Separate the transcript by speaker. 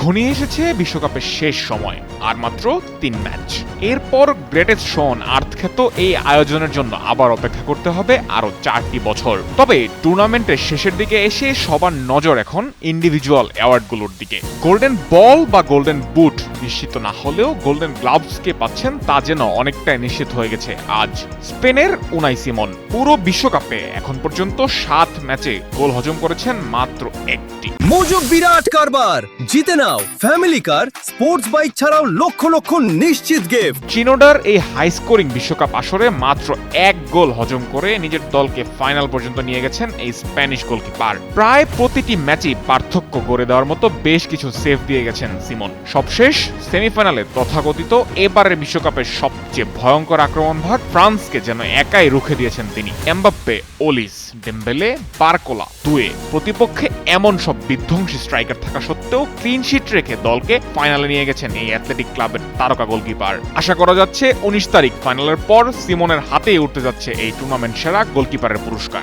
Speaker 1: ঘনিয়ে এসেছে বিশ্বকাপের শেষ সময়, আর মাত্র 3 ম্যাচ। এরপর গ্রেটেস্ট শোন আর্থ খ্যাত এই আয়োজনের জন্য আবার অপেক্ষা করতে হবে আরো 4টি বছর। তবে টুর্নামেন্টের শেষের দিকে এসে সবার নজর এখন ইন্ডিভিজুয়াল অ্যাওয়ার্ডগুলোর দিকে। গোল্ডেন বল বা গোল্ডেন বুট নিশ্চিত না হলেও গোল্ডেন গ্লাভসকে পাচ্ছেন তা যেন অনেকটাই নিশ্চিত হয়ে গেছে আজ। স্পেনের উনাই সিমন পুরো বিশ্বকাপে এখন পর্যন্ত 7 ম্যাচে গোল হজম করেছেন মাত্র 1টি।
Speaker 2: মজুক বিরাট কারবার, জিতে নাও ফ্যামিলি কার, স্পোর্টস বাইক ছাড়াও লক্ষ লক্ষ নিশ্চিত গিফট।
Speaker 1: চিনোডার এই হাই স্কোরিং বিশ্বকাপ আসরে মাত্র 1 গোল হজম করে নিজের দলকে ফাইনাল পর্যন্ত নিয়ে গেছেন এই স্প্যানিশ গোলকিপার। প্রায় প্রতিটি ম্যাচই পার্থক্য গড়ে দেওয়ার মতো বেশ কিছু সেভ দিয়ে গেছেন সিমন। সবশেষ সেমিফাইনালে তথাকথিত এবারের বিশ্বকাপের সবচেয়ে ভয়ঙ্কর আক্রমণভাগ ফ্রান্সকে যেন একাই রুখে দিয়েছেন তিনি। এমবাপ্পে, ওলিস, ডেম্বেলে, বারকোলা, দুয়ে প্রতিপক্ষে এমন সব বিধ্বংসী স্ট্রাইকার থাকা সত্ত্বেও ক্লিন শিট রেখে দলকে ফাইনালে নিয়ে গেছেন এই অ্যাথলেটিক ক্লাবের তারকা গোলকিপার। আশা করা যাচ্ছে 19 তারিখ ফাইনালের পর সিমনের হাতেই উঠতে যাচ্ছে এই টুর্নামেন্ট সেরা গোলকিপারের পুরস্কার।